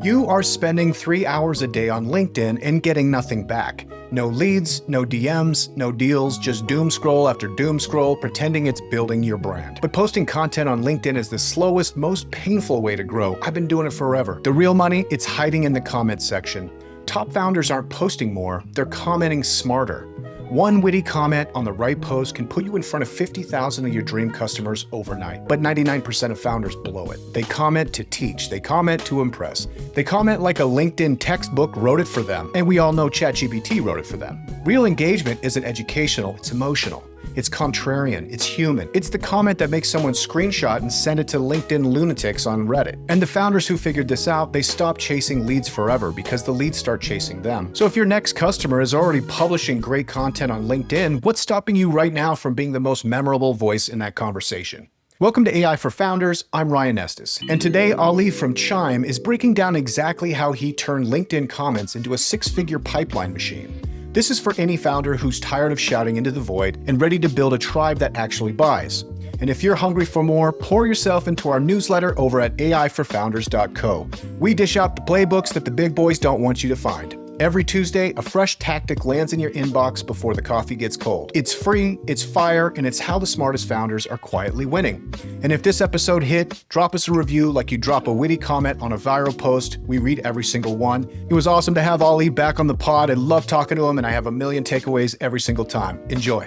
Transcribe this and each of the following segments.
You are spending 3 hours a day on LinkedIn and getting nothing back. No leads, no DMs, no deals, just doom scroll after doom scroll, pretending it's building your brand. But posting content on LinkedIn is the slowest, most painful way to grow. I've been doing it forever. The real money, it's hiding in the comments section. Top founders aren't posting more, they're commenting smarter. One witty comment on the right post can put you in front of 50,000 of your dream customers overnight. But 99% of founders blow it. They comment to teach. They comment to impress. They comment like a LinkedIn textbook wrote it for them. And we all know ChatGPT wrote it for them. Real engagement isn't educational, it's emotional. It's contrarian, it's human. It's the comment that makes someone screenshot and send it to LinkedIn lunatics on Reddit. And the founders who figured this out, they stopped chasing leads forever because the leads start chasing them. So if your next customer is already publishing great content on LinkedIn, what's stopping you right now from being the most memorable voice in that conversation? Welcome to AI for Founders, I'm Ryan Estes. And today, Ali from Chime is breaking down exactly how he turned LinkedIn comments into a six-figure pipeline machine. This is for any founder who's tired of shouting into the void and ready to build a tribe that actually buys. And if you're hungry for more, pour yourself into our newsletter over at aiforfounders.co. We dish out the playbooks that the big boys don't want you to find. Every Tuesday, a fresh tactic lands in your inbox before the coffee gets cold. It's free, it's fire, and it's how the smartest founders are quietly winning. And if this episode hit, drop us a review like you drop a witty comment on a viral post. We read every single one. It was awesome to have Ali back on the pod. I love talking to him, and I have a million takeaways every single time. Enjoy.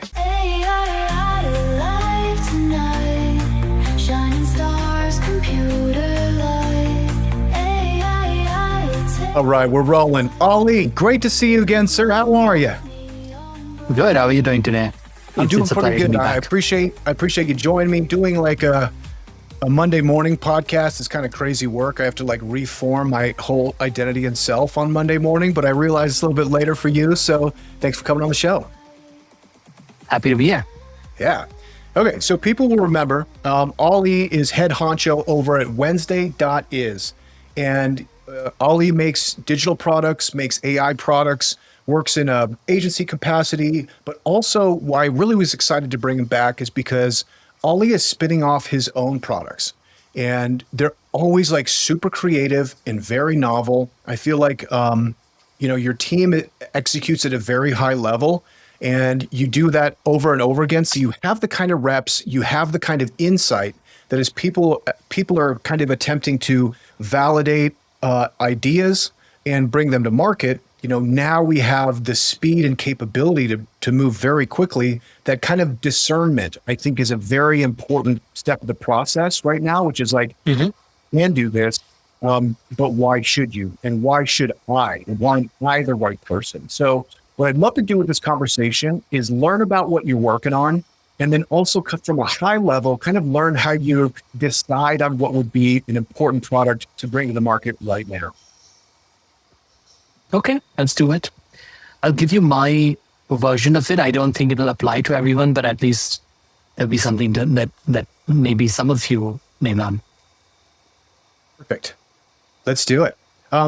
All right, we're rolling. Ali, great to see you again, sir. How are you? Good. How are you doing today? I'm doing pretty good. I appreciate you joining me. Doing like a Monday morning podcast is kind of crazy work. I have to like reform my whole identity and self on Monday morning, but I realize it's a little bit later for you. So thanks for coming on the show. Happy to be here. Yeah. Okay, so people will remember Ali is head honcho over at Wednesday.Is. And Ali makes digital products, makes AI products, works in a agency capacity, but also why I really was excited to bring him back is because Ali is spinning off his own products. And they're always like super creative and very novel. I feel like, your team executes at a very high level and you do that over and over again. So you have the kind of reps, you have the kind of insight that as people are kind of attempting to validate ideas and bring them to market, now we have the speed and capability to move very quickly. That kind of discernment, I think, is a very important step of the process right now, which is like, can do this, but why should you? And why should I? And why am I the right person? So what I'd love to do with this conversation is learn about what you're working on, and then also from a high level, kind of learn how you decide on what would be an important product to bring to the market right now. Okay, let's do it. I'll give you my version of it. I don't think it'll apply to everyone, but at least there'll be something that maybe some of you may not. Perfect. Let's do it.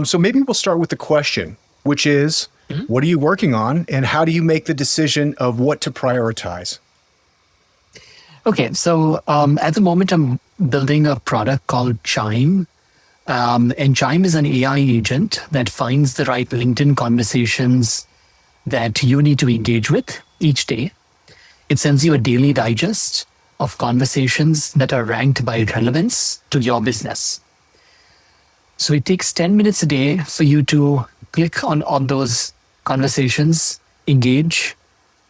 So maybe we'll start with the question, which is, what are you working on and how do you make the decision of what to prioritize? Okay, so at the moment, I'm building a product called Chime. And Chime is an AI agent that finds the right LinkedIn conversations that you need to engage with each day. It sends you a daily digest of conversations that are ranked by relevance to your business. So it takes 10 minutes a day for you to click on those conversations, engage,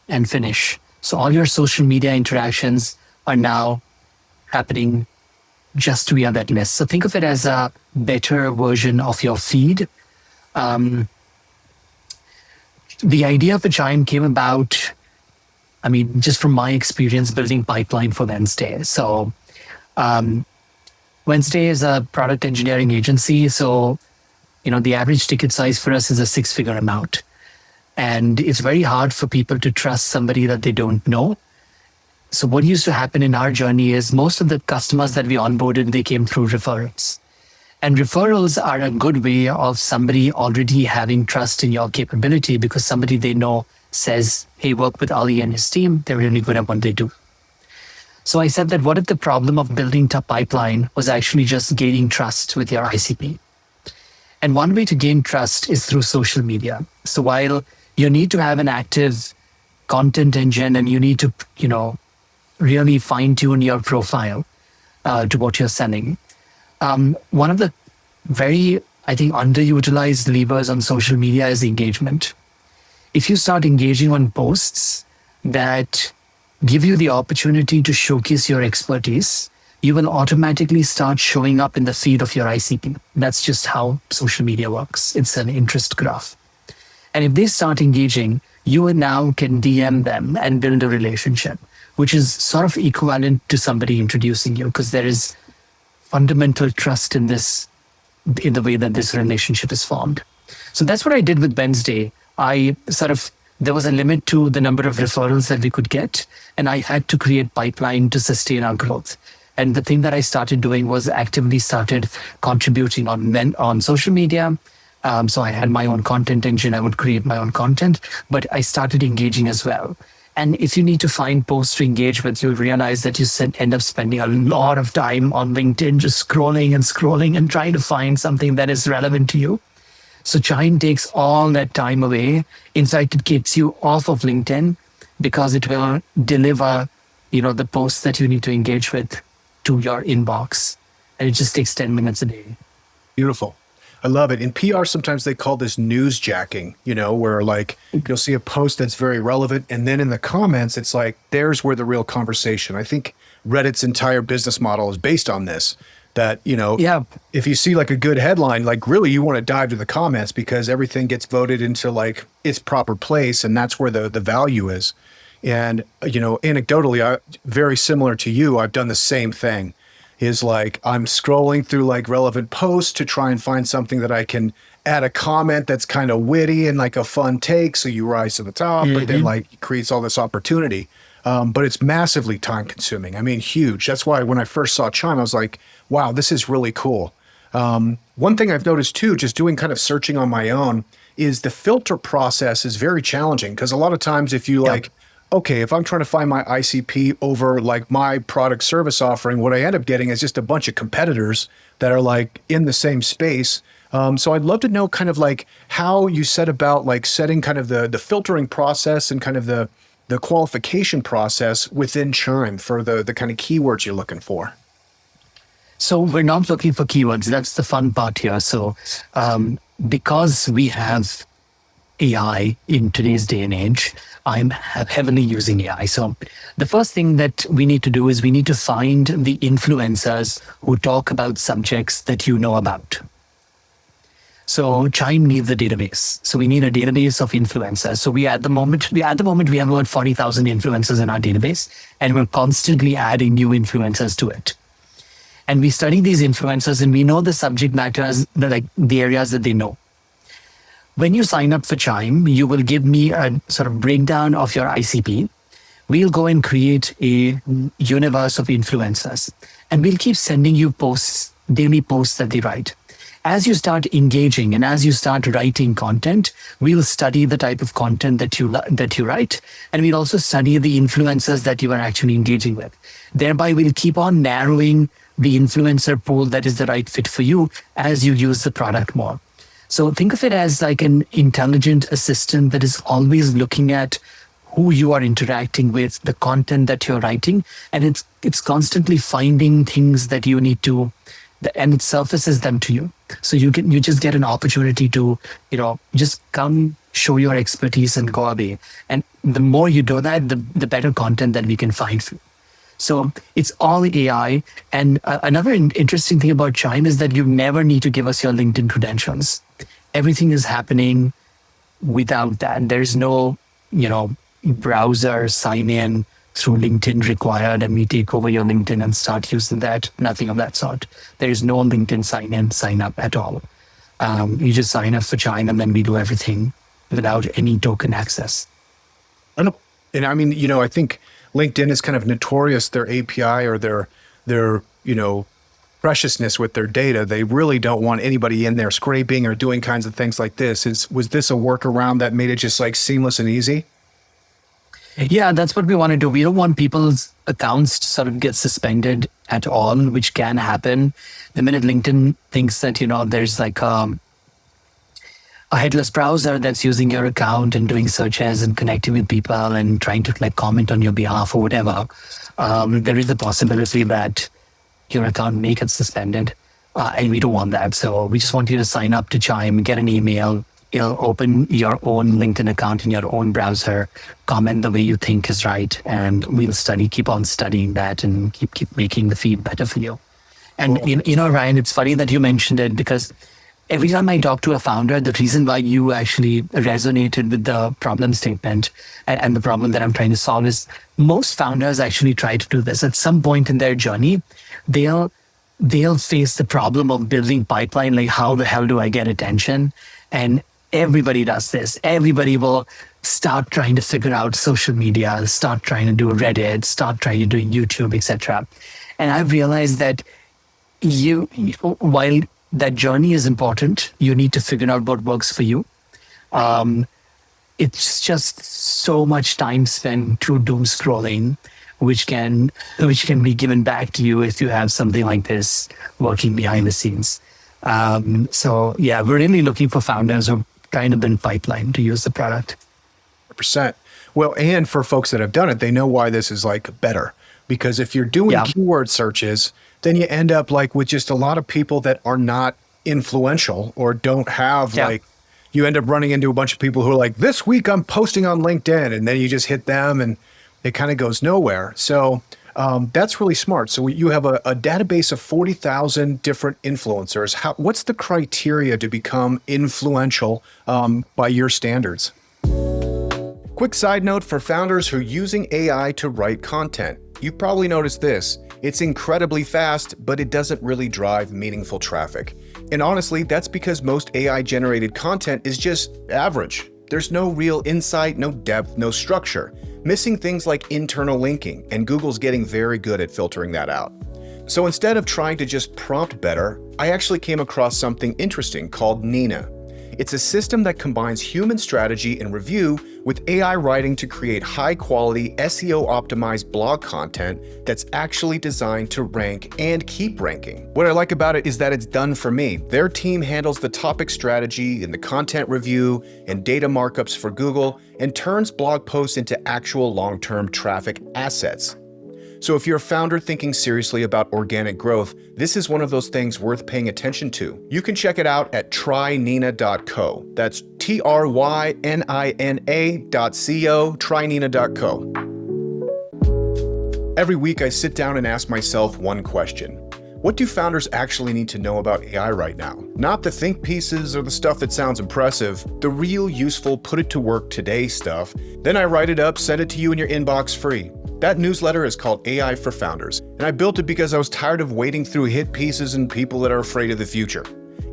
and finish. So all your social media interactions are now happening just via that list. So think of it as a better version of your feed. The idea of the Chime came about, just from my experience building pipeline for Wednesday. So Wednesday is a product engineering agency. So, the average ticket size for us is a six-figure amount. And it's very hard for people to trust somebody that they don't know. So what used to happen in our journey is most of the customers that we onboarded, they came through referrals. And referrals are a good way of somebody already having trust in your capability because somebody they know says, hey, work with Ali and his team. They're really good at what they do. So I said that what if the problem of building top pipeline was actually just gaining trust with your ICP? And one way to gain trust is through social media. So while you need to have an active content engine and you need to, really fine tune your profile to what you're selling, one of the very, I think, underutilized levers on social media is engagement. If you start engaging on posts that give you the opportunity to showcase your expertise, you will automatically start showing up in the feed of your ICP. That's just how social media works. It's an interest graph. And if they start engaging, you now can DM them and build a relationship, which is sort of equivalent to somebody introducing you, because there is fundamental trust in the way that this relationship is formed. So that's what I did with Wednesday. There was a limit to the number of referrals that we could get, and I had to create pipeline to sustain our growth. And the thing that I started doing was actively started contributing on social media. So I had my own content engine. I would create my own content, but I started engaging as well. And if you need to find posts to engage with, you'll realize that you end up spending a lot of time on LinkedIn, just scrolling and trying to find something that is relevant to you. So Chime takes all that time away. In fact, it gets you off of LinkedIn because it will deliver, the posts that you need to engage with to your inbox. And it just takes 10 minutes a day. Beautiful. I love it. In PR, sometimes they call this newsjacking, where like you'll see a post that's very relevant. And then in the comments, it's like, there's where the real conversation. I think Reddit's entire business model is based on this, that, if you see like a good headline, like really you want to dive to the comments because everything gets voted into like its proper place. And that's where the value is. And, anecdotally, very similar to you, I've done the same thing. Is like I'm scrolling through like relevant posts to try and find something that I can add a comment that's kind of witty and like a fun take. So you rise to the top, but then like it creates all this opportunity. But it's massively time consuming. I mean, huge. That's why when I first saw Chime, I was like, wow, this is really cool. One thing I've noticed too, just doing kind of searching on my own, is the filter process is very challenging because a lot of times if you okay, if I'm trying to find my ICP over like my product service offering, what I end up getting is just a bunch of competitors that are like in the same space. So I'd love to know kind of like how you set about like setting kind of the filtering process and kind of the qualification process within Chime for the kind of keywords you're looking for. So we're not looking for keywords. That's the fun part here. So because we have AI in today's day and age, I'm heavily using AI. So the first thing that we need to do is we need to find the influencers who talk about subjects that you know about. So Chime needs a database. So we need a database of influencers. So at the moment we have about 40,000 influencers in our database, and we're constantly adding new influencers to it. And we study these influencers and we know the subject matters, like the areas that they know. When you sign up for Chime, you will give me a sort of breakdown of your ICP. We'll go and create a universe of influencers, and we'll keep sending you posts, daily posts that they write. As you start engaging and as you start writing content, we'll study the type of content that you write, and we'll also study the influencers that you are actually engaging with. Thereby, we'll keep on narrowing the influencer pool that is the right fit for you as you use the product more. So think of it as like an intelligent assistant that is always looking at who you are interacting with, the content that you're writing, and it's constantly finding things that you need to, and it surfaces them to you. So you just get an opportunity to, just come show your expertise and go away. And the more you do that, the better content that we can find for you. So it's all AI. And another interesting thing about Chime is that you never need to give us your LinkedIn credentials. Everything is happening without that. There's no, browser sign in through LinkedIn required and we take over your LinkedIn and start using that. Nothing of that sort. There is no LinkedIn sign up at all. You just sign up for Chime and then we do everything without any token access. And I mean, I think LinkedIn is kind of notorious, their API or their preciousness with their data. They really don't want anybody in there scraping or doing kinds of things like this. Was this a workaround that made it just like seamless and easy? Yeah, that's what we want to do. We don't want people's accounts to sort of get suspended at all, which can happen. The minute LinkedIn thinks that, there's like a headless browser that's using your account and doing searches and connecting with people and trying to like comment on your behalf or whatever, there is a possibility that your account may get suspended, and we don't want that. So we just want you to sign up to Chime, get an email, open your own LinkedIn account in your own browser, comment the way you think is right, and we'll keep on studying that, and keep making the feed better for you. And Cool. Ryan, it's funny that you mentioned it, because every time I talk to a founder, the reason why you actually resonated with the problem statement and the problem that I'm trying to solve is most founders actually try to do this. At some point in their journey, they'll face the problem of building pipeline, like how the hell do I get attention? And everybody does this. Everybody will start trying to figure out social media, start trying to do Reddit, start trying to do YouTube, etc. And I've realized that while that journey is important, you need to figure out what works for you. It's just so much time spent through doom scrolling, which can be given back to you if you have something like this working behind the scenes. So yeah, we're really looking for founders who are trying to build pipeline to use the product. 100%. Well, and for folks that have done it, they know why this is like better. Because if you're doing keyword searches, then you end up like with just a lot of people that are not influential or don't have like, you end up running into a bunch of people who are like, this week I'm posting on LinkedIn, and then you just hit them and it kind of goes nowhere. So that's really smart. So you have a database of 40,000 different influencers. What's the criteria to become influential by your standards? Quick side note for founders who are using AI to write content. You've probably noticed this. It's incredibly fast, but it doesn't really drive meaningful traffic. And honestly, that's because most AI-generated content is just average. There's no real insight, no depth, no structure. Missing things like internal linking, and Google's getting very good at filtering that out. So instead of trying to just prompt better, I actually came across something interesting called Nina. It's a system that combines human strategy and review with AI writing to create high-quality, SEO-optimized blog content that's actually designed to rank and keep ranking. What I like about it is that it's done for me. Their team handles the topic strategy and the content review and data markups for Google and turns blog posts into actual long-term traffic assets. So if you're a founder thinking seriously about organic growth, this is one of those things worth paying attention to. You can check it out at trynina.co. That's TRYNINA.co, trynina.co. Every week I sit down and ask myself one question. What do founders actually need to know about AI right now? Not the think pieces or the stuff that sounds impressive, the real useful put it to work today stuff. Then I write it up, send it to you in your inbox free. That newsletter is called AI for Founders, and I built it because I was tired of wading through hit pieces and people that are afraid of the future.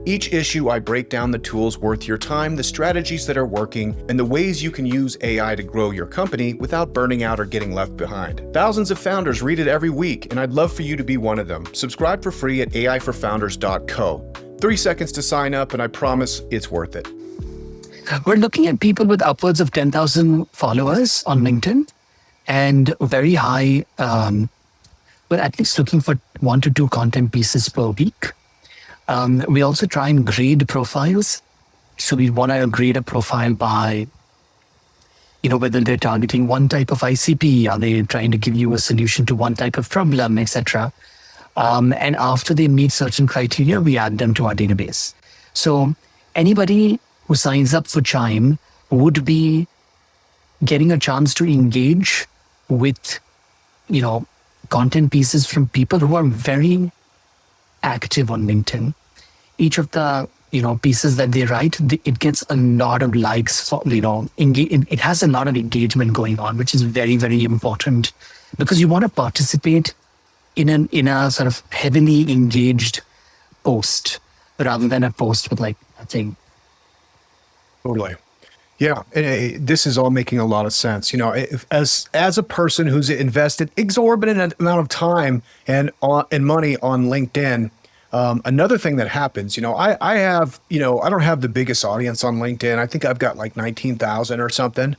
Each issue, I break down the tools worth your time, the strategies that are working, and the ways you can use AI to grow your company without burning out or getting left behind. Thousands of founders read it every week, and I'd love for you to be one of them. Subscribe for free at aiforfounders.co. 3 seconds to sign up, and I promise it's worth it. We're looking at people with upwards of 10,000 followers on LinkedIn and very high, we're at least looking for 1 to 2 content pieces per week. We also try and grade profiles. So we want to grade a profile by, whether they're targeting one type of ICP, are they trying to give you a solution to one type of problem, etc. And after they meet certain criteria, we add them to our database. So anybody who signs up for Chime would be getting a chance to engage with, content pieces from people who are very active on LinkedIn. Each of the, pieces that they write, it gets a lot of likes, it has a lot of engagement going on, which is very, very important because you want to participate in a sort of heavily engaged post rather than a post with like nothing. Totally. Yeah, and this is all making a lot of sense. As a person who's invested exorbitant amount of time and money on LinkedIn, another thing that happens, I have, I don't have the biggest audience on LinkedIn. I think I've got like 19,000 or something.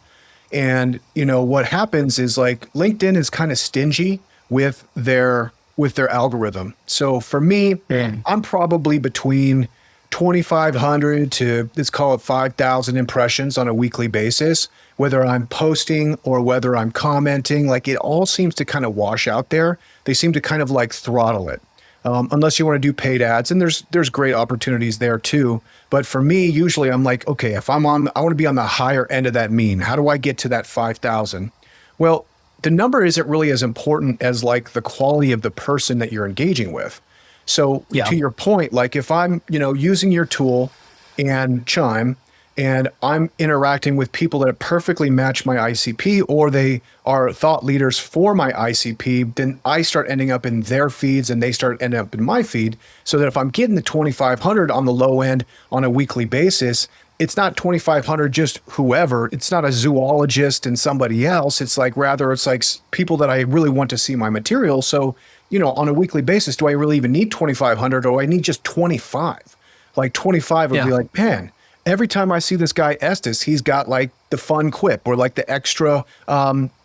And, what happens is like LinkedIn is kind of stingy with their algorithm. So for me, I'm probably between 2,500 to, let's call it 5,000 impressions on a weekly basis, whether I'm posting or whether I'm commenting, like it all seems to kind of wash out there. They seem to kind of like throttle it. Unless you want to do paid ads, and there's great opportunities there too. But for me, usually I'm like, okay, if I want to be on the higher end of that mean. How do I get to that 5,000? Well, the number isn't really as important as like the quality of the person that you're engaging with. So Yeah. to your point, like if I'm, using your tool and Chime, and I'm interacting with people that perfectly match my ICP, or they are thought leaders for my ICP, then I start ending up in their feeds and they start ending up in my feed. So that if I'm getting the 2,500 on the low end on a weekly basis, it's not 2,500 just whoever. It's not a zoologist and somebody else. It's like rather it's like people that I really want to see my material. So, on a weekly basis, do I really even need 2,500 or do I need just 25? Like 25 would be like, man, every time I see this guy Estes, he's got like the fun quip or like the extra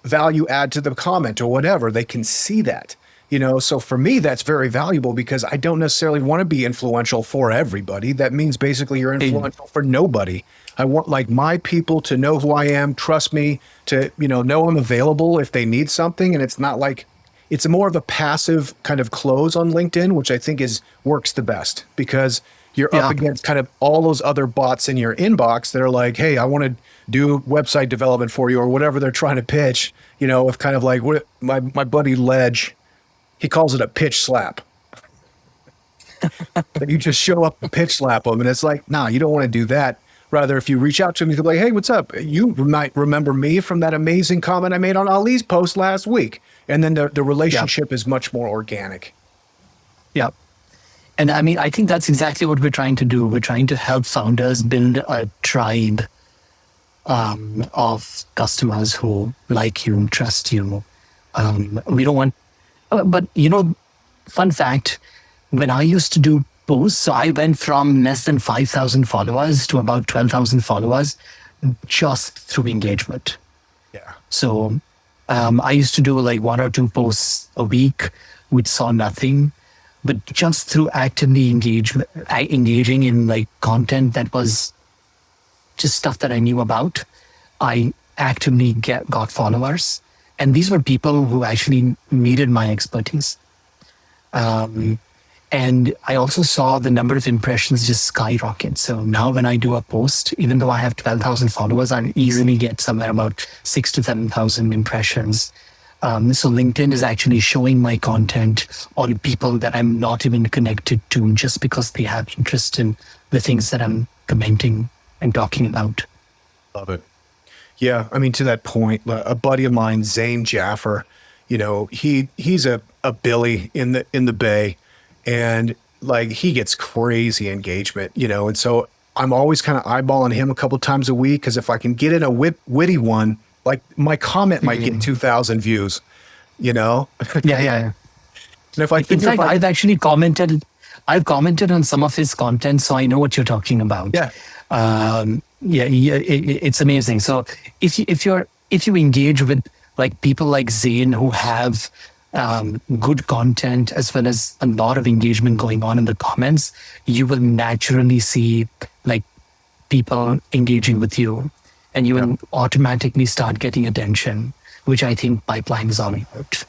value add to the comment or whatever. They can see that, So for me, that's very valuable because I don't necessarily want to be influential for everybody. That means basically you're influential for nobody. I want like my people to know who I am, trust me, to, know I'm available if they need something. And it's not like, it's more of a passive kind of close on LinkedIn, which I think works the best because you're up against kind of all those other bots in your inbox that are like, hey, I want to do website development for you or whatever they're trying to pitch, with kind of like what my buddy Ledge, he calls it a pitch slap. That you just show up and pitch slap them. And it's like, nah, you don't want to do that. Rather, if you reach out to me, you're like, hey, what's up? You might remember me from that amazing comment I made on Ali's post last week. And then the relationship is much more organic. Yeah. And I mean, I think that's exactly what we're trying to do. We're trying to help founders build a tribe of customers who like you, trust you. We don't want, but fun fact, when I used to do posts, so I went from less than 5,000 followers to about 12,000 followers just through engagement. Yeah. So I used to do like 1 or 2 posts a week, which saw nothing. But just through actively engaging in like content that was just stuff that I knew about, I actively got followers. And these were people who actually needed my expertise. And I also saw the number of impressions just skyrocket. So now when I do a post, even though I have 12,000 followers, I easily get somewhere about 6,000 to 7,000 impressions. So LinkedIn is actually showing my content on people that I'm not even connected to just because they have interest in the things that I'm commenting and talking about. Love it. Yeah. I mean, to that point, a buddy of mine, Zane Jaffer, he's a Billy in the Bay, and like he gets crazy engagement, and so I'm always kind of eyeballing him a couple times a week because if I can get in a witty one, like my comment might get 2,000 views, Yeah. And if I In fact, I've commented on some of his content, so I know what you're talking about. Yeah. It's amazing. So if you engage with like people like Zane who have good content as well as a lot of engagement going on in the comments, you will naturally see like people engaging with you, and you will automatically start getting attention, which I think pipeline is all about.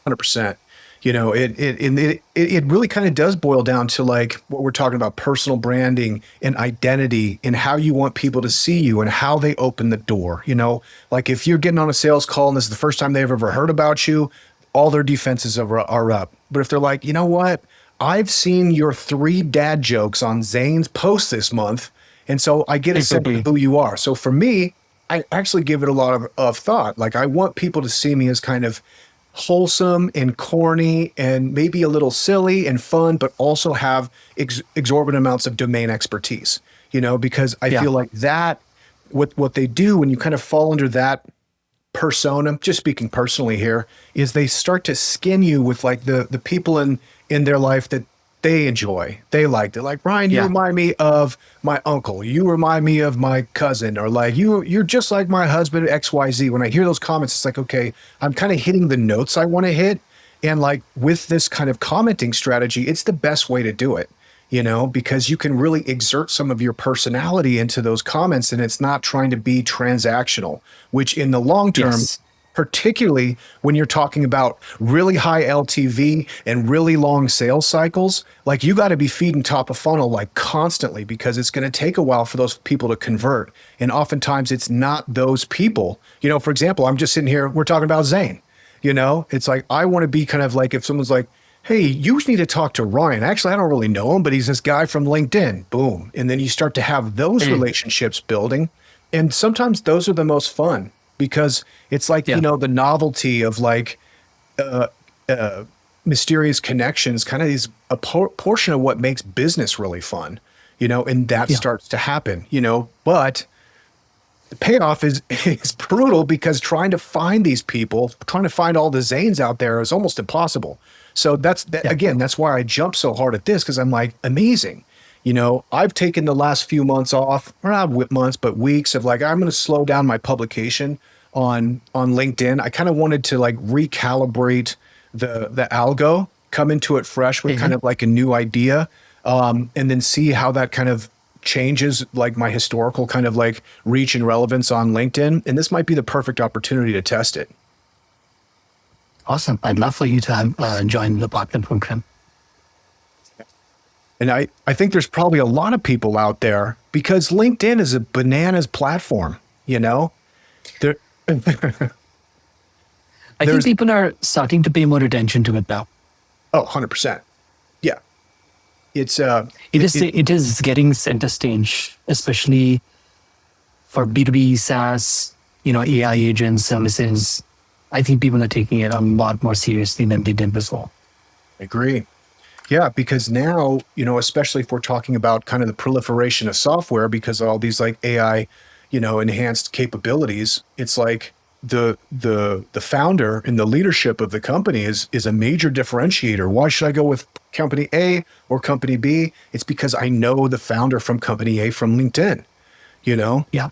100%. It really kind of does boil down to like what we're talking about, personal branding and identity and how you want people to see you and how they open the door. Like if you're getting on a sales call and this is the first time they've ever heard about you, all their defenses are up. But if they're like, you know what, I've seen your 3 dad jokes on Zane's post this month, and so I get a sense of who you are. So for me, I actually give it a lot of thought. Like I want people to see me as kind of wholesome and corny and maybe a little silly and fun, but also have exorbitant amounts of domain expertise, because I feel like that what they do when you kind of fall under that persona, just speaking personally here, is they start to skin you with like the people in their life that they enjoy. They like. They're like, Ryan, you remind me of my uncle. You remind me of my cousin, or like you're just like my husband, XYZ. When I hear those comments, it's like, okay, I'm kind of hitting the notes I want to hit. And like with this kind of commenting strategy, it's the best way to do it. because you can really exert some of your personality into those comments, and it's not trying to be transactional, which in the long term, Yes. particularly when you're talking about really high LTV and really long sales cycles, like you got to be feeding top of funnel like constantly, because it's going to take a while for those people to convert. And oftentimes it's not those people. For example, I'm just sitting here, we're talking about Zane. It's like, I want to be kind of like, if someone's like, hey, you need to talk to Ryan. Actually, I don't really know him, but he's this guy from LinkedIn. Boom. And then you start to have those relationships building. And sometimes those are the most fun, because it's like, Yeah. the novelty of like mysterious connections kind of is a portion of what makes business really fun, and that Yeah. starts to happen, but the payoff is brutal, because trying to find these people, trying to find all the Zanes out there is almost impossible. So again, that's why I jump so hard at this, because I'm like, amazing. I've taken the last few months off, or not months, but weeks of like, I'm going to slow down my publication on LinkedIn. I kind of wanted to like recalibrate the algo, come into it fresh with kind of like a new idea, and then see how that kind of changes like my historical kind of like reach and relevance on LinkedIn. And this might be the perfect opportunity to test it. Awesome. I'd love for you to have join the partner program. And I think there's probably a lot of people out there, because LinkedIn is a bananas platform, There, I think people are starting to pay more attention to it now. 100%. Yeah. It's It is getting center stage, especially for B2B SaaS, AI agents, services. I think people are taking it a lot more seriously than they did before. I agree. Yeah, because now, especially if we're talking about kind of the proliferation of software, because of all these like AI, enhanced capabilities, it's like the founder and the leadership of the company is a major differentiator. Why should I go with company A or company B? It's because I know the founder from company A from LinkedIn, Yeah.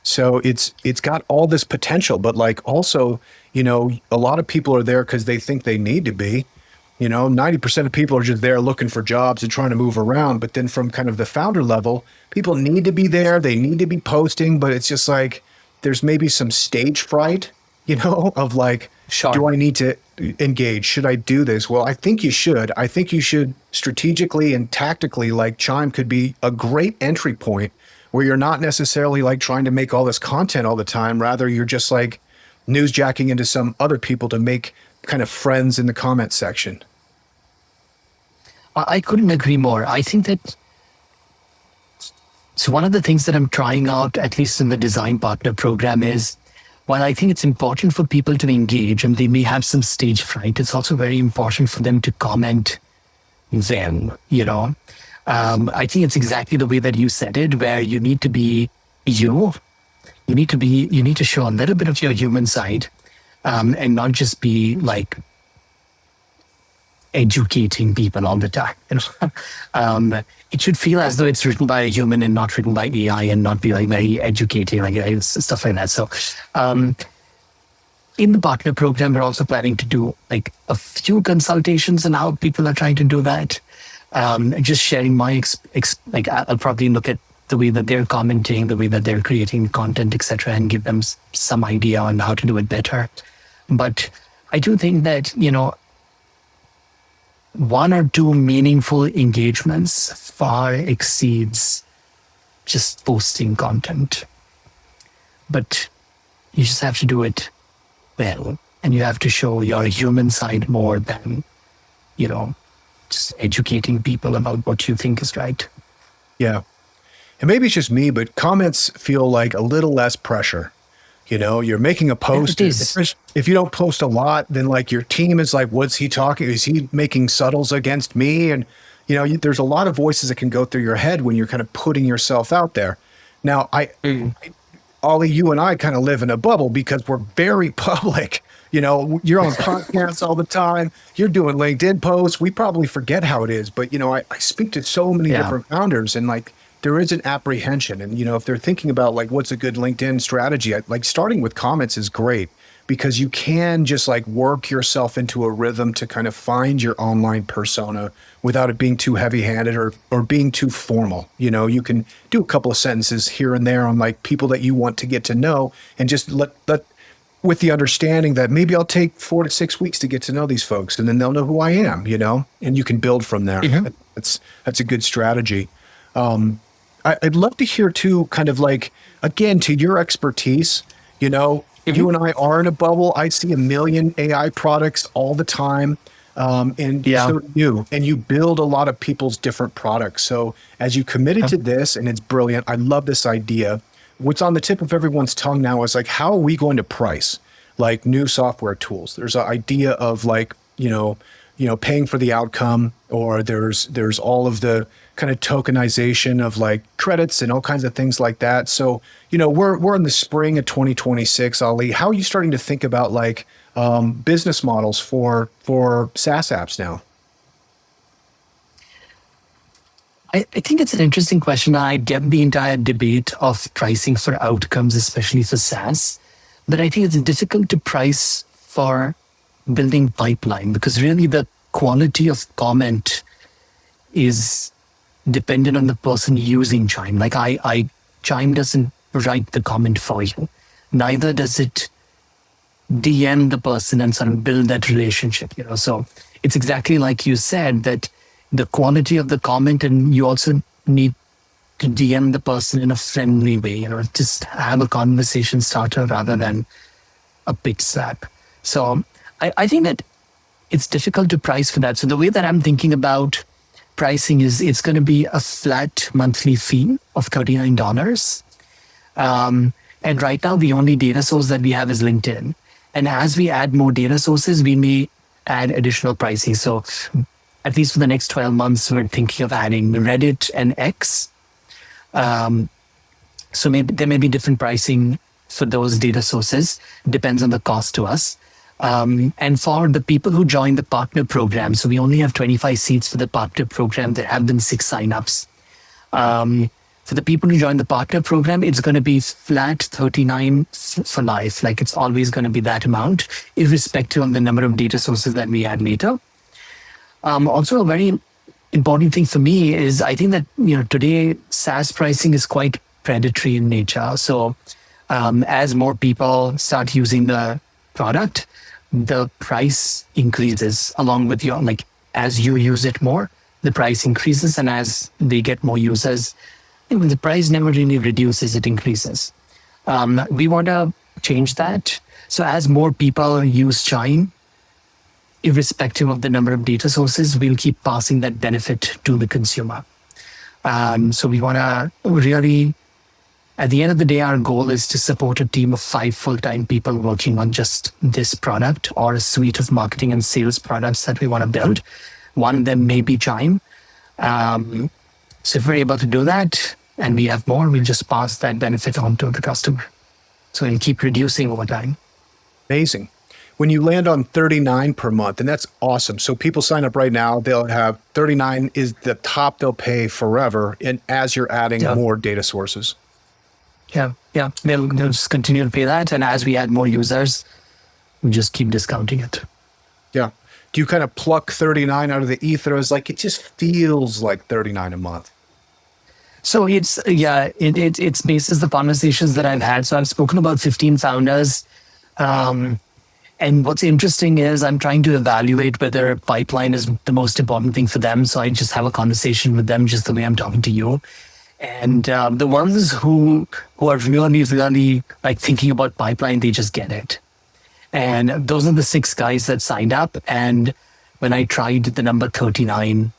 So it's got all this potential, but like also, a lot of people are there because they think they need to be. 90% of people are just there looking for jobs and trying to move around. But then from kind of the founder level, people need to be there. They need to be posting, but it's just like, there's maybe some stage fright, of like, Sure. Do I need to engage? Should I do this? Well, I think you should. I think you should strategically and tactically, like Chime could be a great entry point where you're not necessarily like trying to make all this content all the time. Rather, you're just like newsjacking into some other people to make kind of friends in the comment section. I couldn't agree more. I think that so one of the things that I'm trying out, at least in the design partner program, is while I think it's important for people to engage and they may have some stage fright, it's also very important for them to comment then, I think it's exactly the way that you said it, where you need to be you. You need to show a little bit of your human side, and not just be like educating people all the time. It should feel as though it's written by a human and not written by AI, and not be like very educating, like stuff like that. So, in the partner program, we're also planning to do like a few consultations on how people are trying to do that. Just sharing my like I'll probably look at the way that they're commenting, the way that they're creating content, etc., and give them some idea on how to do it better. But I do think that, one or two meaningful engagements far exceeds just posting content. But you just have to do it well, and you have to show your human side more than, just educating people about what you think is right. Yeah. And maybe it's just me, but comments feel like a little less pressure. You're making a post. If you don't post a lot, then like your team is like, what's he talking? Is he making subtles against me? And, there's a lot of voices that can go through your head when you're kind of putting yourself out there. Now, Ollie, you and I kind of live in a bubble because we're very public. You're on podcasts all the time. You're doing LinkedIn posts. We probably forget how it is. But, I speak to so many different founders, and like, there is an apprehension. And, if they're thinking about like, what's a good LinkedIn strategy, like starting with comments is great. because you can just like work yourself into a rhythm to kind of find your online persona without it being too heavy-handed or being too formal. You know, you can do a couple of sentences here and there on like people that you want to get to know, and just let with the understanding that maybe I'll take 4 to 6 weeks to get to know these folks, and then they'll know who I am, you know, and you can build from there. Mhm. That's a good strategy. I'd love to hear too, kind of like, again, to your expertise, you know, you and I are in a bubble. I see a million AI products all the time. And Yeah. so do you, and you build a lot of people's different products. So as you committed to this, and it's brilliant, I love this idea. What's on the tip of everyone's tongue now is like, how are we going to price like new software tools? There's an idea of like, paying for the outcome, or there's all of the kind of tokenization of like credits and all kinds of things like that. So, we're in the spring of 2026, Ali. How are you starting to think about like business models for SaaS apps now? I think it's an interesting question. I get the entire debate of pricing for outcomes, especially for SaaS. But I think it's difficult to price for building pipeline, because really the quality of comment is dependent on the person using Chime. Like Chime doesn't write the comment for you. Neither does it DM the person and sort of build that relationship, So it's exactly like you said, that the quality of the comment, and you also need to DM the person in a friendly way, just have a conversation starter rather than a pitch slap. So I think that it's difficult to price for that. So the way that I'm thinking about pricing is it's going to be a flat monthly fee of $39. And right now, the only data source that we have is LinkedIn. And as we add more data sources, we may add additional pricing. So at least for the next 12 months, we're thinking of adding Reddit and X. So maybe there may be different pricing for those data sources. Depends on the cost to us. And for the people who join the partner program, so we only have 25 seats for the partner program. There have been 6 signups. For the people who join the partner program, it's going to be flat 39 for life. Like it's always going to be that amount, irrespective of the number of data sources that we add later. Also, a very important thing for me is I think that today SaaS pricing is quite predatory in nature. So as more people start using the product, the price increases along with as you use it more, the price increases, and as they get more users, the price never really reduces, it increases. We want to change that. So as more people use Chime, irrespective of the number of data sources, we'll keep passing that benefit to the consumer. So we want to really, at the end of the day, our goal is to support a team of 5 full-time people working on just this product or a suite of marketing and sales products that we want to build. One of them may be Chime. So if we're able to do that and we have more, we'll just pass that benefit on to the customer. So it'll keep reducing over time. Amazing. When you land on 39 per month, and that's awesome. So people sign up right now, they'll have 39 is the top they'll pay forever, and as you're adding more data sources. Yeah. They'll just continue to pay that. And as we add more users, we just keep discounting it. Yeah. Do you kind of pluck 39 out of the ether? It's like, it just feels like 39 a month. So it's basis the conversations that I've had. So I've spoken about 15 founders. And what's interesting is I'm trying to evaluate whether pipeline is the most important thing for them. So I just have a conversation with them just the way I'm talking to you. And the ones who are really, really like thinking about pipeline, they just get it. And those are the 6 guys that signed up. And when I tried the number 39,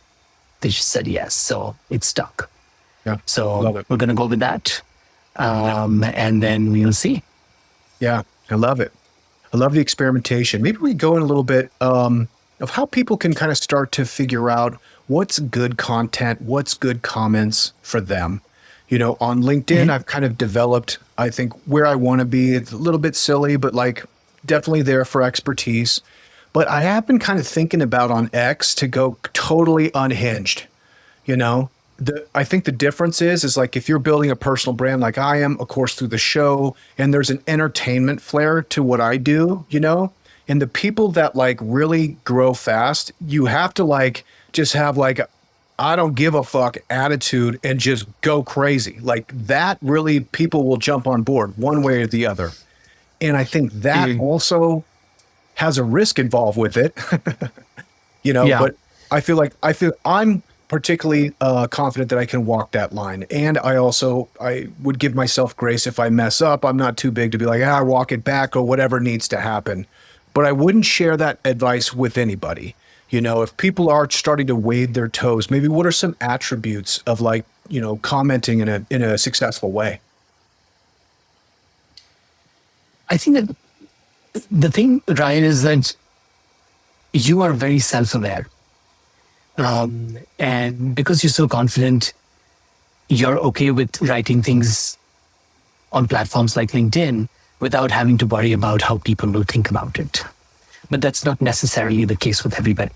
they just said yes. So it stuck. Yeah. So we're going to go with that. And then we'll see. Yeah, I love it. I love the experimentation. Maybe we go in a little bit of how people can kind of start to figure out what's good content, what's good comments for them. On LinkedIn, I've kind of developed, I think, where I want to be. It's a little bit silly, but like definitely there for expertise. But I have been kind of thinking about on X to go totally unhinged, I think the difference is like if you're building a personal brand like I am, of course, through the show, and there's an entertainment flair to what I do, and the people that like really grow fast, you have to like just have like I don't give a fuck attitude and just go crazy. Like that really people will jump on board one way or the other. And I think that also has a risk involved with it, Yeah. but I feel I'm particularly confident that I can walk that line. And I would give myself grace if I mess up. I'm not too big to be like, walk it back or whatever needs to happen. But I wouldn't share that advice with anybody. If people are starting to wade their toes, maybe what are some attributes of like, commenting in a successful way? I think that the thing, Ryan, is that you are very self-aware. And because you're so confident, you're okay with writing things on platforms like LinkedIn without having to worry about how people will think about it. But that's not necessarily the case with everybody,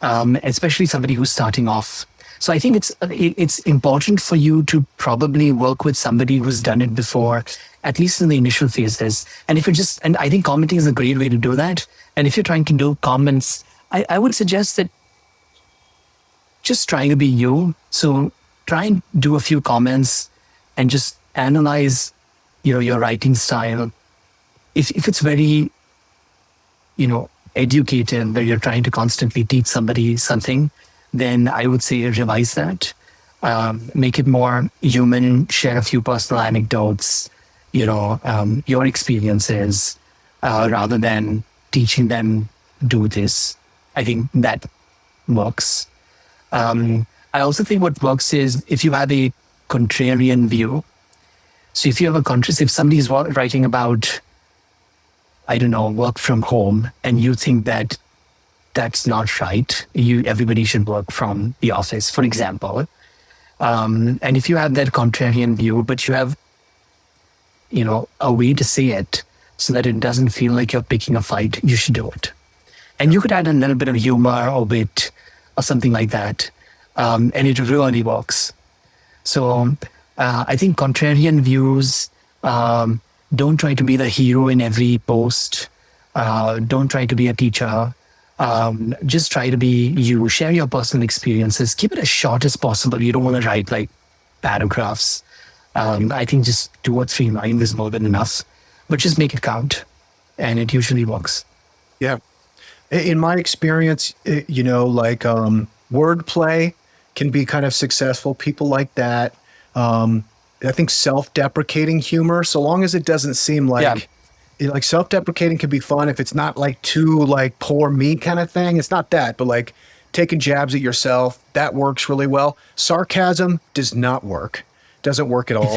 especially somebody who's starting off. So I think it's important for you to probably work with somebody who's done it before, at least in the initial phases. And and I think commenting is a great way to do that. And if you're trying to do comments, I would suggest that just trying to be you. So try and do a few comments and just analyze, your writing style. If it's very, educated, where you're trying to constantly teach somebody something, then I would say revise that. Make it more human, share a few personal anecdotes, your experiences, rather than teaching them do this. I think that works. I also think what works is if you have a contrarian view. So if you have if somebody is writing about, I don't know, work from home, and you think that that's not right, everybody should work from the office, for example. And if you have that contrarian view, but you have, a way to say it so that it doesn't feel like you're picking a fight, you should do it. And you could add a little bit of humor or wit or something like that. And it really works. So I think contrarian views, don't try to be the hero in every post. Don't try to be a teacher. Just try to be you. Share your personal experiences. Keep it as short as possible. You don't want to write like paragraphs. I think just 2 or 3 lines is more than enough. But just make it count. And it usually works. Yeah. In my experience, wordplay can be kind of successful. People like that. I think self-deprecating humor, so long as it doesn't seem like, like self-deprecating can be fun if it's not like too like poor me kind of thing. It's not that, but like taking jabs at yourself, that works really well. Sarcasm does not work. Doesn't work at all.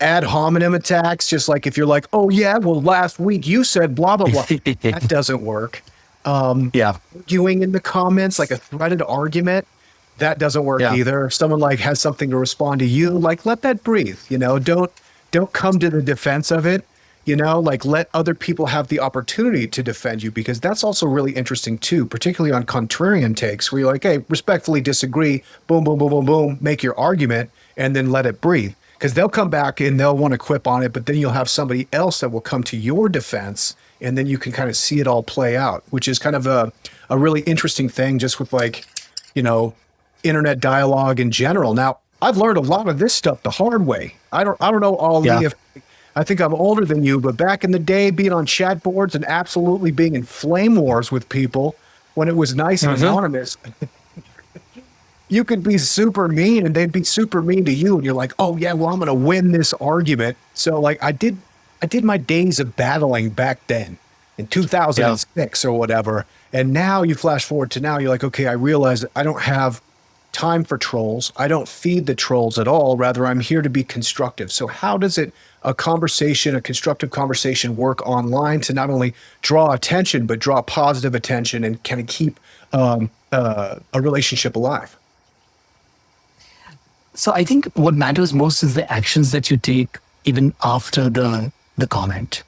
Ad hominem attacks, just like if you're like, oh yeah, well last week you said blah, blah, blah. That doesn't work. Arguing in the comments, like a threaded argument, that doesn't work either. If someone like has something to respond to you, like let that breathe, don't come to the defense of it, like let other people have the opportunity to defend you, because that's also really interesting too, particularly on contrarian takes where you're like, hey, respectfully disagree, boom, boom, boom, boom, boom, make your argument and then let it breathe. Because they'll come back and they'll want to quip on it, but then you'll have somebody else that will come to your defense, and then you can kind of see it all play out, which is kind of a really interesting thing just with like, internet dialogue in general. Now, I've learned a lot of this stuff the hard way. I don't know, Ali, if I think I'm older than you, but back in the day, being on chat boards and absolutely being in flame wars with people when it was nice and anonymous, you could be super mean and they'd be super mean to you. And you're like, oh yeah, well, I'm going to win this argument. So like I did my days of battling back then in 2006 or whatever. And now you flash forward to now, you're like, okay, I realize I don't have time for trolls. I don't feed the trolls at all. Rather, I'm here to be constructive. So how does a constructive conversation work online to not only draw attention, but draw positive attention and kind of keep a relationship alive? So I think what matters most is the actions that you take even after the comment.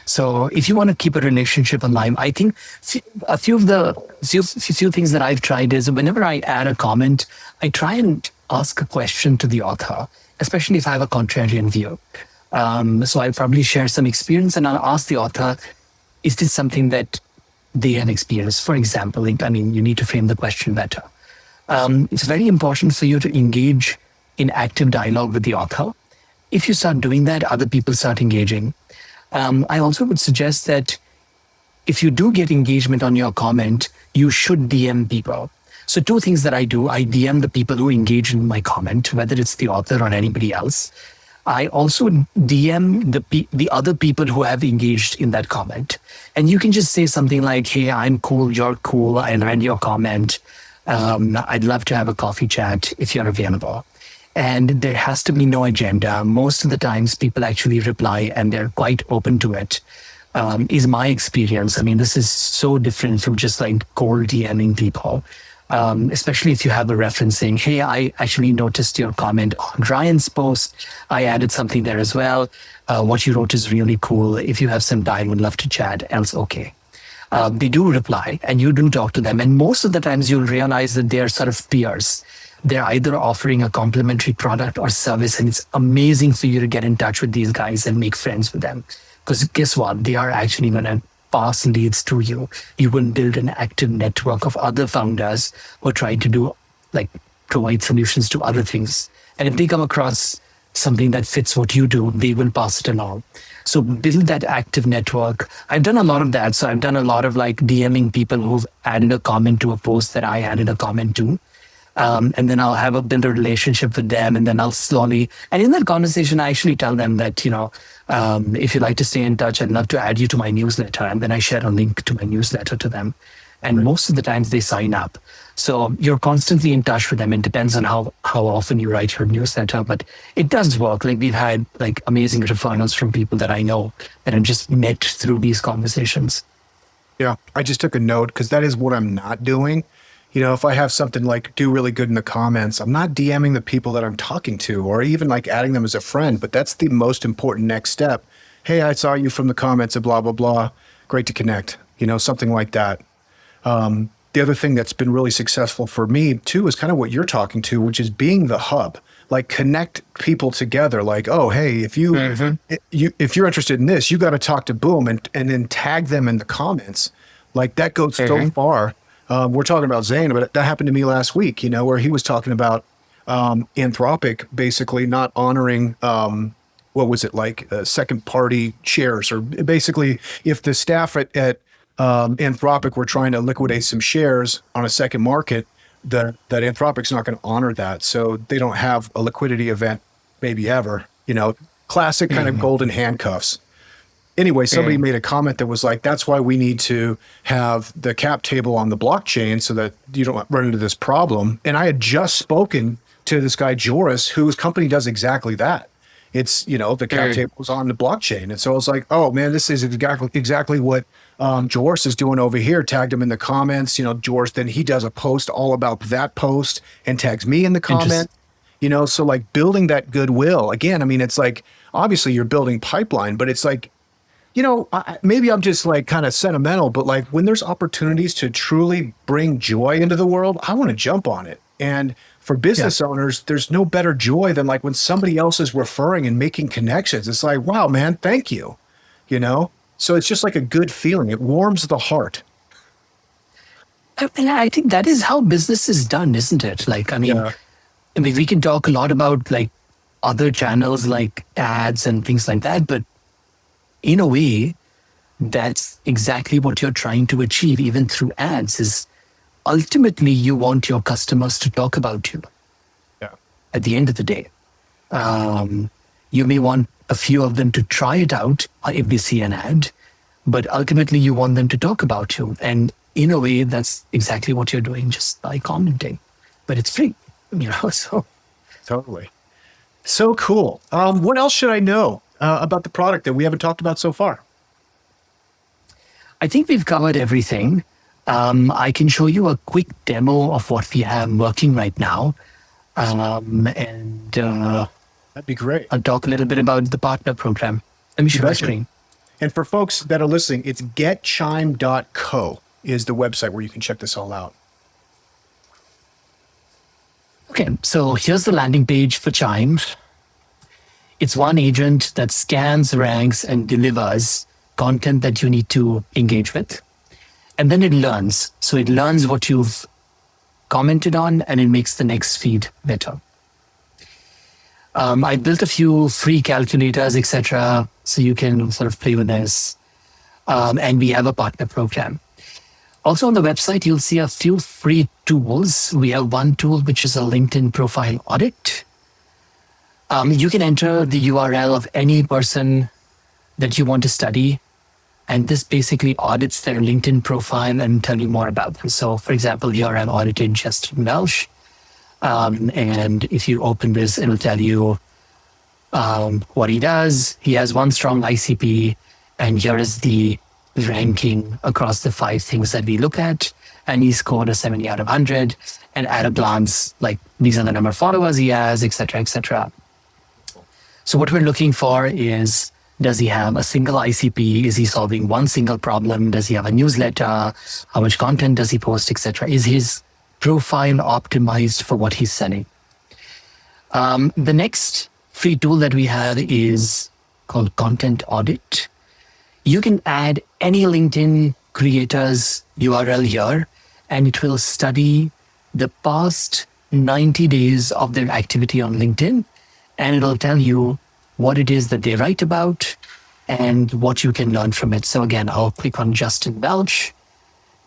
So if you want to keep a relationship alive, I think a few things that I've tried is whenever I add a comment, I try and ask a question to the author, especially if I have a contrarian view. So I'll probably share some experience and I'll ask the author, is this something that they have experienced? For example, like, I mean, you need to frame the question better. It's very important for you to engage in active dialogue with the author. If you start doing that, other people start engaging. I also would suggest that if you do get engagement on your comment, you should DM people. So two things that I do, I DM the people who engage in my comment, whether it's the author or anybody else. I also DM the other people who have engaged in that comment. And you can just say something like, hey, I'm cool, you're cool, I read your comment. I'd love to have a coffee chat if you're available. And there has to be no agenda. Most of the times people actually reply and they're quite open to it. Is my experience. I mean, this is so different from just like cold DMing people, especially if you have a reference saying, hey, I actually noticed your comment on Ryan's post. I added something there as well. What you wrote is really cool. If you have some time, would love to chat, else okay. They do reply and you do talk to them. And most of the times you'll realize that they're sort of peers. They're either offering a complimentary product or service. And it's amazing for you to get in touch with these guys and make friends with them. Because guess what? They are actually going to pass leads to you. You will build an active network of other founders who are trying to do, like, provide solutions to other things. And if they come across something that fits what you do, they will pass it along. So build that active network. I've done a lot of that. So I've done a lot of like DMing people who've added a comment to a post that I added a comment to. And then I'll build a relationship with them, and then I'll slowly, and in that conversation, I actually tell them that, if you'd like to stay in touch, I'd love to add you to my newsletter. And then I share a link to my newsletter to them. And most of the times they sign up. So you're constantly in touch with them. It depends on how often you write your newsletter, but it does work. Like we've had like amazing referrals from people that I know that have just met through these conversations. Yeah, I just took a note because that is what I'm not doing. If I have something like do really good in the comments, I'm not DMing the people that I'm talking to or even like adding them as a friend, but that's the most important next step. Hey, I saw you from the comments and blah, blah, blah. Great to connect, something like that. The other thing that's been really successful for me too is kind of what you're talking to, which is being the hub. Like connect people together. Like, oh, hey, if if you're interested in this, you got to talk to Boom and then tag them in the comments. Like that goes so far. We're talking about Zane, but that happened to me last week, where he was talking about Anthropic basically not honoring, what was it, like second party shares, or basically if the staff at Anthropic were trying to liquidate some shares on a second market, that Anthropic's not going to honor that. So they don't have a liquidity event maybe ever, classic kind of golden handcuffs. Anyway, somebody made a comment that was like, that's why we need to have the cap table on the blockchain so that you don't run into this problem. And I had just spoken to this guy, Joris, whose company does exactly that. It's, the cap table is on the blockchain. And so I was like, oh man, this is exactly what Joris is doing over here. Tagged him in the comments, Joris, then he does a post all about that post and tags me in the comment. So like building that goodwill again, I mean, it's like, obviously you're building pipeline, but it's like, maybe I'm just like kind of sentimental, but like when there's opportunities to truly bring joy into the world, I want to jump on it. And for business owners, there's no better joy than like when somebody else is referring and making connections. It's like, wow, man, thank you. So it's just like a good feeling. It warms the heart. And I think that is how business is done, isn't it? Like, I mean, we can talk a lot about like other channels like ads and things like that, but in a way, that's exactly what you're trying to achieve, even through ads, is ultimately you want your customers to talk about you. Yeah. At the end of the day, you may want a few of them to try it out if they see an ad, but ultimately you want them to talk about you. And in a way, that's exactly what you're doing just by commenting. But it's free, so. Totally. So cool. What else should I know about the product that we haven't talked about so far? I think we've covered everything. I can show you a quick demo of what we have working right now. That'd be great. I'll talk a little bit about the partner program. Let me share my screen. And for folks that are listening, it's getchime.co is the website where you can check this all out. Okay, so here's the landing page for Chime. It's one agent that scans, ranks, and delivers content that you need to engage with. And then it learns. So it learns what you've commented on, and it makes the next feed better. I built a few free calculators, etc., so you can sort of play with this. And we have a partner program. Also on the website, you'll see a few free tools. We have one tool, which is a LinkedIn profile audit. You can enter the URL of any person that you want to study, and this basically audits their LinkedIn profile and tell you more about them. So, for example, here I've audited Justin Welsh. And if you open this, it'll tell you what he does. He has one strong ICP, and here is the ranking across the 5 things that we look at. And he scored a 70 out of 100. And at a glance, like these are the number of followers he has, et cetera, et cetera. So what we're looking for is, does he have a single ICP? Is he solving one single problem? Does he have a newsletter? How much content does he post, et cetera? Is his profile optimized for what he's selling? The next free tool that we have is called Content Audit. You can add any LinkedIn creator's URL here, and it will study the past 90 days of their activity on LinkedIn, and it'll tell you what it is that they write about and what you can learn from it. So again, I'll click on Justin Welch,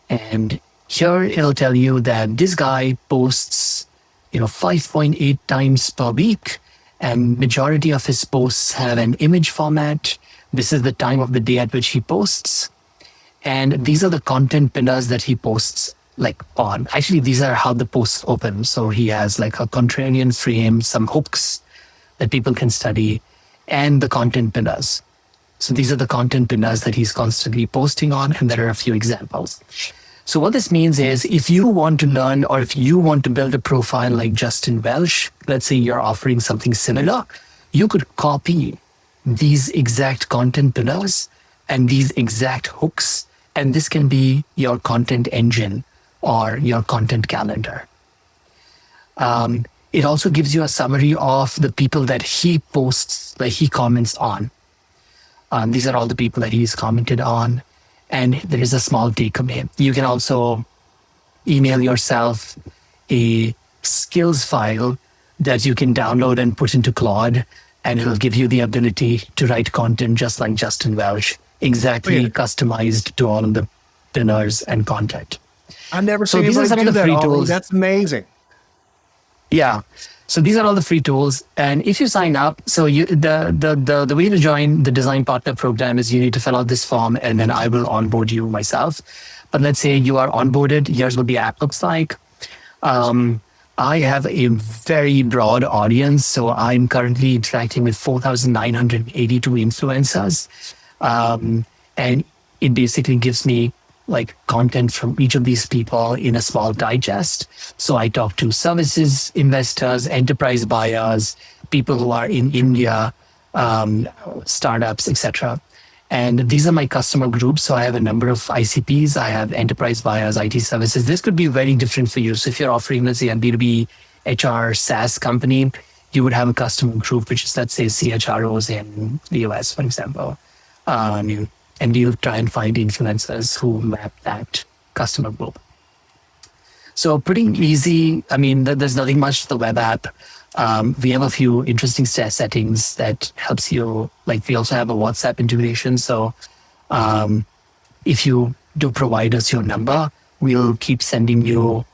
and here it'll tell you that this guy posts 5.8 times per week, and majority of his posts have an image format. This is the time of the day at which he posts. And these are the content pillars that he posts on. Actually, these are how the posts open. So he has a contrarian frame, some hooks that people can study, and the content pillars. So these are the content pillars that he's constantly posting on, and there are a few examples. So what this means is, if you want to learn, or if you want to build a profile like Justin Welsh, let's say you're offering something similar, you could copy these exact content pillars and these exact hooks, and this can be your content engine or your content calendar. It also gives you a summary of the people that he posts, that he comments on. These are all the people that he's commented on, and there is a small takeaway. You can also email yourself a skills file that you can download and put into Claude, and it'll give you the ability to write content just like Justin Welsh, exactly customized to all of the pillars and content. I've never seen anybody do that, Ollie. That's amazing. Yeah. So these are all the free tools. And if you sign up, so the way to join the design partner program is you need to fill out this form, and then I will onboard you myself. But let's say you are onboarded. Here's what the app looks like. I have a very broad audience. So I'm currently interacting with 4,982 influencers. And it basically gives me content from each of these people in a small digest. So I talk to services, investors, enterprise buyers, people who are in India, startups, etc. And these are my customer groups. So I have a number of ICPs. I have enterprise buyers, IT services. This could be very different for you. So if you're offering, let's say, a B2B HR SaaS company, you would have a customer group, which is, let's say, CHROs in the US, for example. And you'll try and find influencers who map that customer group. So pretty easy. I mean, there's nothing much to the web app. We have a few interesting settings that helps you. We also have a WhatsApp integration. So if you do provide us your number, we'll keep sending you,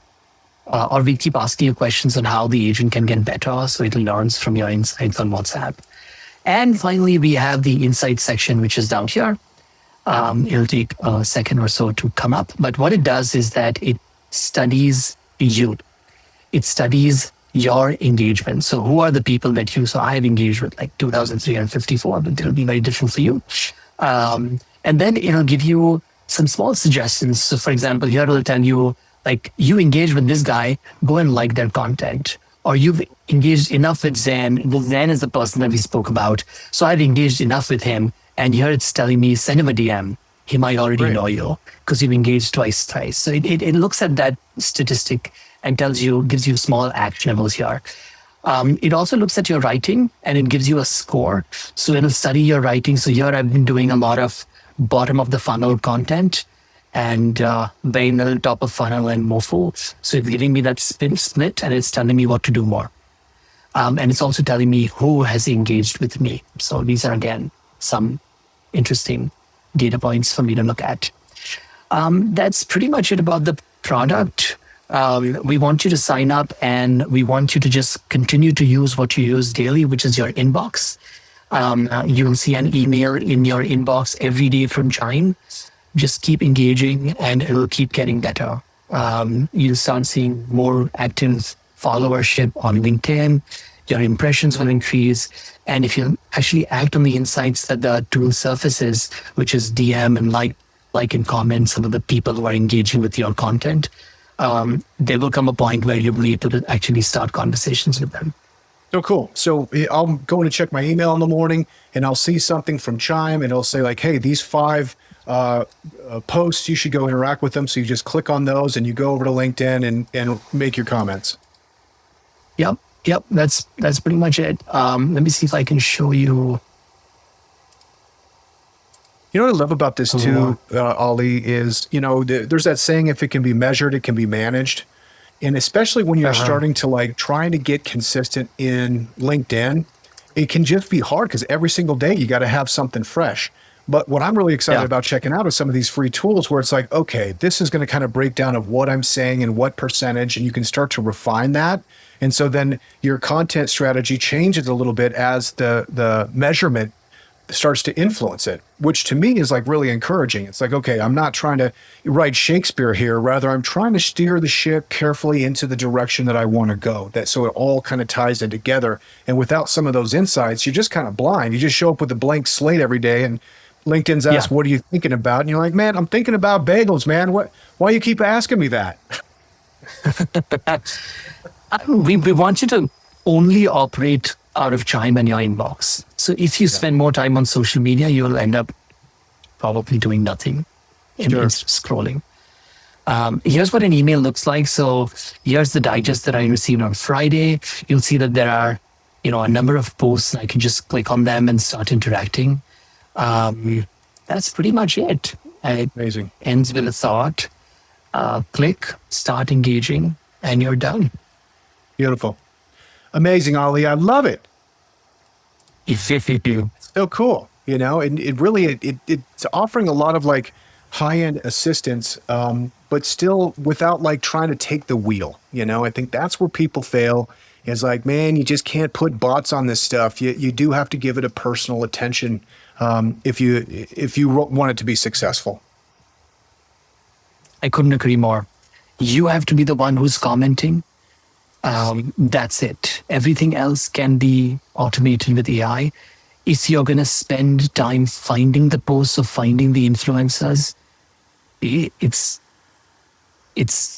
or we keep asking you questions on how the agent can get better. So it learns from your insights on WhatsApp. And finally, we have the insights section, which is down here. It'll take a second or so to come up. But what it does is that it studies you. It studies your engagement. So who are the people that you, so I have engaged with 2,354, but it'll be very different for you. And then it'll give you some small suggestions. So for example, here it'll tell you, you engage with this guy, go and like their content. Or you've engaged enough with Zen. Zen is the person that we spoke about. So I've engaged enough with him. And here it's telling me, send him a DM. He might already know you because you've engaged twice. So it looks at that statistic and gives you small actionables here. It also looks at your writing and it gives you a score. So it'll study your writing. So here I've been doing a lot of bottom of the funnel content and very little top of funnel and mofo. So it's giving me that split and it's telling me what to do more. And it's also telling me who has engaged with me. So these are, again, some interesting data points for me to look at. That's pretty much it about the product. We want you to sign up and we want you to just continue to use what you use daily, which is your inbox. You will see an email in your inbox every day from Chime. Just keep engaging and it will keep getting better. You'll start seeing more active followership on LinkedIn. Your impressions will increase. And if you actually act on the insights that the tool surfaces, which is DM and like and comment some of the people who are engaging with your content, there will come a point where you'll be able to actually start conversations with them. So cool. So I'm going to check my email in the morning and I'll see something from Chime and it'll say like, hey, these 5 posts, you should go interact with them. So you just click on those and you go over to LinkedIn and make your comments. Yep. That's pretty much it. Let me see if I can show you. You know what I love about this too, Ali, is, there's that saying, if it can be measured, it can be managed. And especially when you're starting to like trying to get consistent in LinkedIn, it can just be hard because every single day you got to have something fresh. But what I'm really excited about checking out is some of these free tools where it's like, okay, this is going to kind of break down of what I'm saying and what percentage, and you can start to refine that. And so then your content strategy changes a little bit as the measurement starts to influence it, which to me is like really encouraging. It's like, okay, I'm not trying to write Shakespeare here. Rather, I'm trying to steer the ship carefully into the direction that I want to go. So it all kind of ties in together. And without some of those insights, you're just kind of blind. You just show up with a blank slate every day and LinkedIn's asked, what are you thinking about? And you're like, man, I'm thinking about bagels, man. Why you keep asking me that? We want you to only operate out of Chime and your inbox. So if you spend more time on social media, you'll end up probably doing nothing and scrolling. Here's what an email looks like. So here's the digest that I received on Friday. You'll see that there are, a number of posts. I can just click on them and start interacting. That's pretty much it. Amazing. Ends with a thought. Click, start engaging, and you're done. Beautiful. Amazing, Ali. I love it. So cool. And it really, it's offering a lot of like high-end assistance, but still without like trying to take the wheel. I think that's where people fail. Is like, man, you just can't put bots on this stuff. You do have to give it a personal attention if you want it to be successful. I couldn't agree more. You have to be the one who's commenting. That's it. Everything else can be automated with AI. If you're going to spend time finding the posts or finding the influencers, it's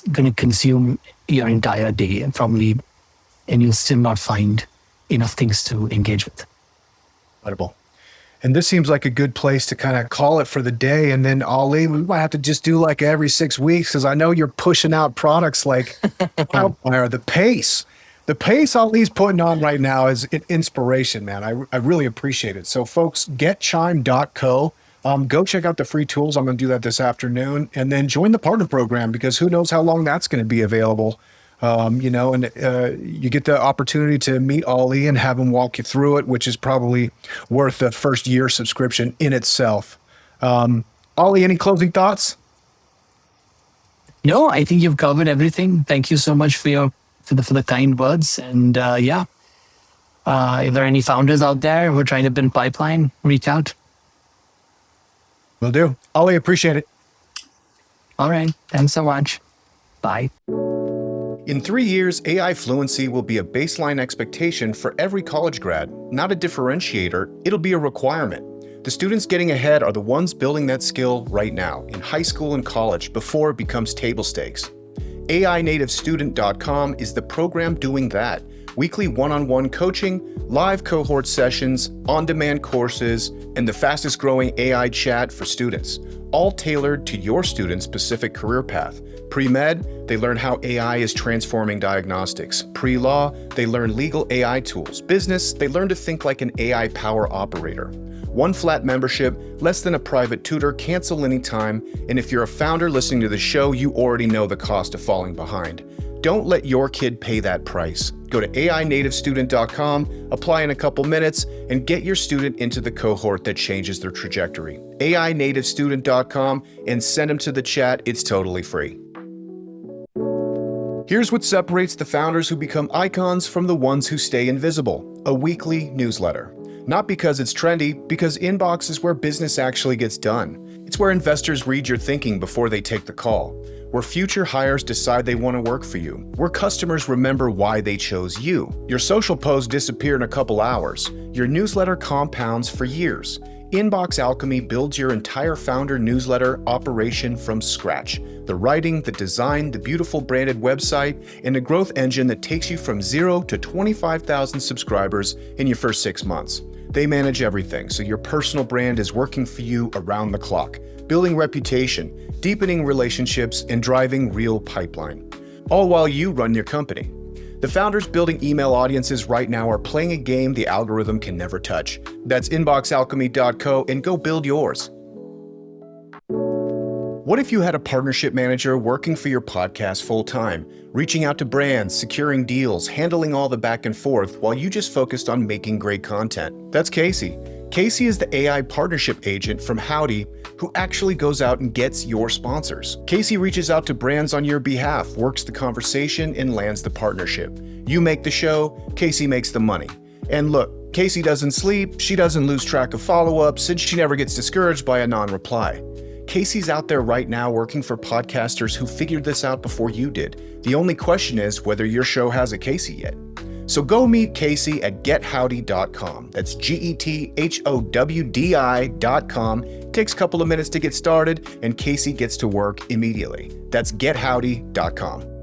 going to consume your entire day and you'll still not find enough things to engage with. Incredible. And this seems like a good place to kind of call it for the day. And then, Ali, we might have to just do like every 6 weeks because I know you're pushing out products like wildfire. The pace Ali's putting on right now is an inspiration, man. I really appreciate it. So, folks, getchime.co. Go check out the free tools. I'm going to do that this afternoon. And then join the partner program because who knows how long that's going to be available. You get the opportunity to meet Ali and have him walk you through it, which is probably worth the first year subscription in itself. Ali, any closing thoughts? No, I think you've covered everything. Thank you so much for the kind words. And if there are any founders out there who are trying to build pipeline, reach out. Will do. Ali, appreciate it. All right. Thanks so much. Bye. In 3 years, AI fluency will be a baseline expectation for every college grad, not a differentiator, it'll be a requirement. The students getting ahead are the ones building that skill right now, in high school and college, before it becomes table stakes. AInativestudent.com is the program doing that, weekly one-on-one coaching, live cohort sessions, on-demand courses, and the fastest growing AI chat for students, all tailored to your students' specific career path. Pre-med, they learn how AI is transforming diagnostics. Pre-law, they learn legal AI tools. Business, they learn to think like an AI power operator. One flat membership, less than a private tutor, cancel anytime, and if you're a founder listening to the show, you already know the cost of falling behind. Don't let your kid pay that price. Go to AInativestudent.com, apply in a couple minutes, and get your student into the cohort that changes their trajectory. AInativestudent.com and send them to the chat. It's totally free. Here's what separates the founders who become icons from the ones who stay invisible: a weekly newsletter. Not because it's trendy, because inbox is where business actually gets done. It's where investors read your thinking before they take the call. Where future hires decide they want to work for you. Where customers remember why they chose you. Your social posts disappear in a couple hours. Your newsletter compounds for years. Inbox Alchemy builds your entire founder newsletter operation from scratch. The writing, the design, the beautiful branded website, and a growth engine that takes you from 0 to 25,000 subscribers in your first 6 months. They manage everything, so your personal brand is working for you around the clock, building reputation, deepening relationships, and driving real pipeline, all while you run your company. The founders building email audiences right now are playing a game the algorithm can never touch. That's inboxalchemy.co and go build yours. What if you had a partnership manager working for your podcast full-time, reaching out to brands, securing deals, handling all the back and forth while you just focused on making great content? That's Casey. Casey is the AI partnership agent from Howdy who actually goes out and gets your sponsors. Casey reaches out to brands on your behalf, works the conversation, and lands the partnership. You make the show, Casey makes the money. And look, Casey doesn't sleep, she doesn't lose track of follow-ups, and she never gets discouraged by a non-reply. Casey's out there right now working for podcasters who figured this out before you did. The only question is whether your show has a Casey yet. So go meet Casey at gethowdy.com. That's GETHOWDI.com. It takes a couple of minutes to get started, and Casey gets to work immediately. That's gethowdy.com.